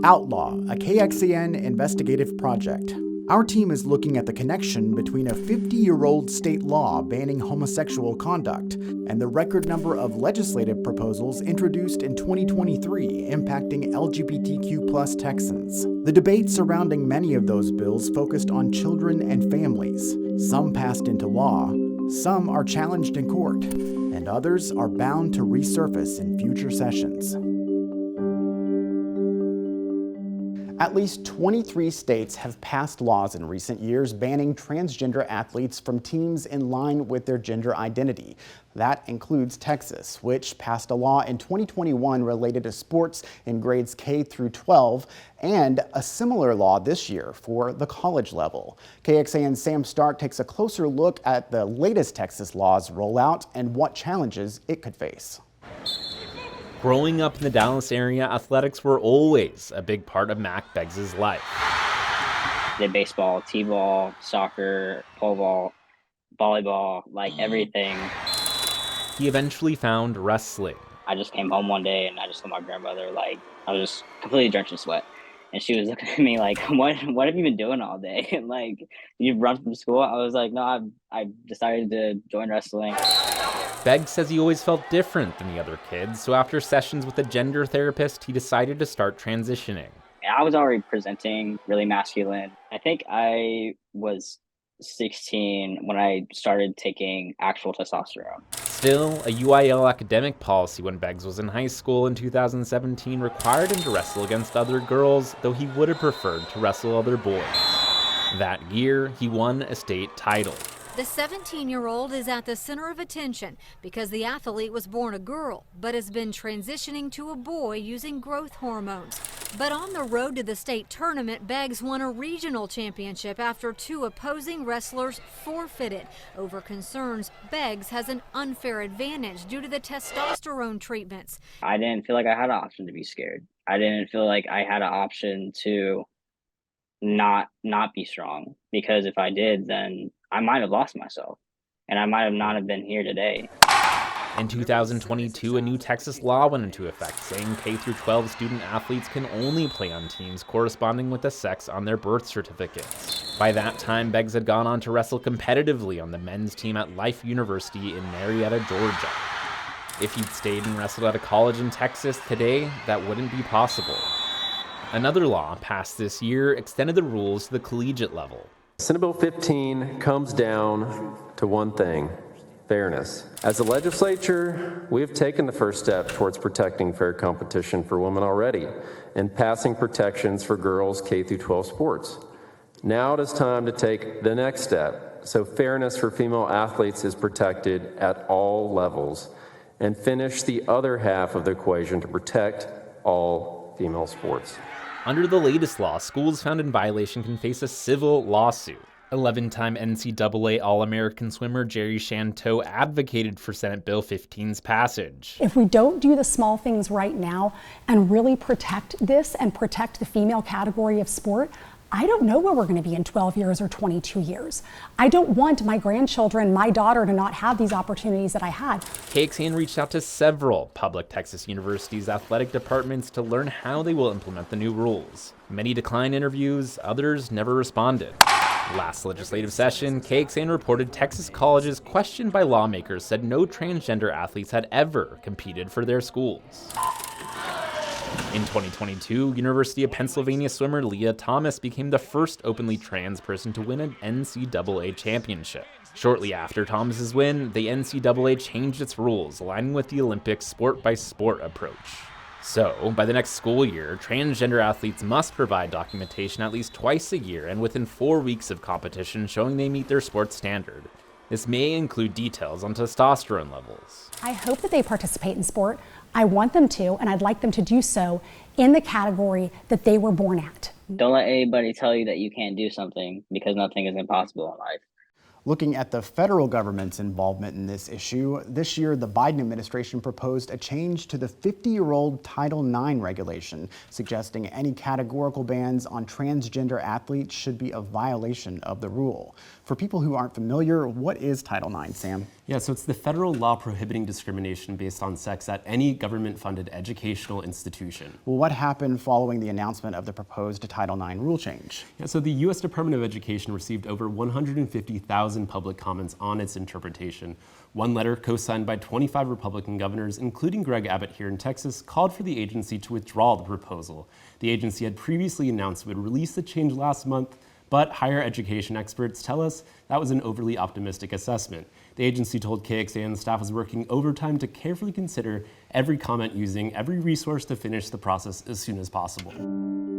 Outlaw, a KXAN investigative project. Our team is looking at the connection between a 50-year-old state law banning homosexual conduct and the record number of legislative proposals introduced in 2023 impacting LGBTQ+ Texans. The debate surrounding many of those bills focused on children and families. Some passed into law, some are challenged in court, and others are bound to resurface in future sessions. At least 23 states have passed laws in recent years banning transgender athletes from teams in line with their gender identity. That includes Texas, which passed a law in 2021 related to sports in grades K through 12, and a similar law this year for the college level. KXAN's Sam Stark takes a closer look at the latest Texas law's rollout and what challenges it could face. Growing up in the Dallas area, athletics were always a big part of Mac Beggs' life. Did baseball, t-ball, soccer, pole vault, volleyball, like everything. He eventually found wrestling. I just came home one day and I just told my grandmother, like, I was just completely drenched in sweat. And she was looking at me like, what have you been doing all day? And like, you've run from school? I was like, no, I decided to join wrestling. Beggs says he always felt different than the other kids, so after sessions with a gender therapist, he decided to start transitioning. I was already presenting really masculine. I think I was 16 when I started taking actual testosterone. Still, a UIL academic policy when Beggs was in high school in 2017 required him to wrestle against other girls, though he would have preferred to wrestle other boys. That year, he won a state title. The 17-year-old is at the center of attention because the athlete was born a girl, but has been transitioning to a boy using growth hormones. But on the road to the state tournament, Beggs won a regional championship after two opposing wrestlers forfeited over concerns Beggs has an unfair advantage due to the testosterone treatments. I didn't feel like I had an option to be scared. I didn't feel like I had an option to not be strong, because if I did, then I might have lost myself, and I might have not have been here today. In 2022, a new Texas law went into effect, saying K-12 student athletes can only play on teams corresponding with the sex on their birth certificates. By that time, Beggs had gone on to wrestle competitively on the men's team at Life University in Marietta, Georgia. If he'd stayed and wrestled at a college in Texas today, that wouldn't be possible. Another law passed this year extended the rules to the collegiate level. Senate Bill 15 comes down to one thing: fairness. As a legislature, we have taken the first step towards protecting fair competition for women already and passing protections for girls K-12 sports. Now it is time to take the next step, so fairness for female athletes is protected at all levels, and finish the other half of the equation to protect all female sports. Under the latest law, schools found in violation can face a civil lawsuit. 11-time NCAA All-American swimmer Jerry Shanto advocated for Senate Bill 15's passage. If we don't do the small things right now and really protect this and protect the female category of sport, I don't know where we're going to be in 12 years or 22 years. I don't want my grandchildren, my daughter, to not have these opportunities that I had. KXAN reached out to several public Texas universities' athletic departments to learn how they will implement the new rules. Many declined interviews, others never responded. Last legislative session, KXAN reported Texas colleges questioned by lawmakers said no transgender athletes had ever competed for their schools. In 2022, University of Pennsylvania swimmer Leah Thomas became the first openly trans person to win an NCAA championship. Shortly after Thomas's win, the NCAA changed its rules, aligning with the Olympic sport-by-sport approach. So, by the next school year, transgender athletes must provide documentation at least twice a year and within 4 weeks of competition showing they meet their sports standard. This may include details on testosterone levels. I hope that they participate in sport. I want them to, and I'd like them to do so in the category that they were born at. Don't let anybody tell you that you can't do something, because nothing is impossible in life. Looking at the federal government's involvement in this issue, this year the Biden administration proposed a change to the 50-year-old Title IX regulation, suggesting any categorical bans on transgender athletes should be a violation of the rule. For people who aren't familiar, what is Title IX, Sam? Yeah, so it's the federal law prohibiting discrimination based on sex at any government-funded educational institution. Well, what happened following the announcement of the proposed Title IX rule change? Yeah, so the U.S. Department of Education received over 150,000 public comments on its interpretation. One letter, co-signed by 25 Republican governors, including Greg Abbott here in Texas, called for the agency to withdraw the proposal. The agency had previously announced it would release the change last month, but higher education experts tell us that was an overly optimistic assessment. The agency told KXAN the staff was working overtime to carefully consider every comment, using every resource to finish the process as soon as possible.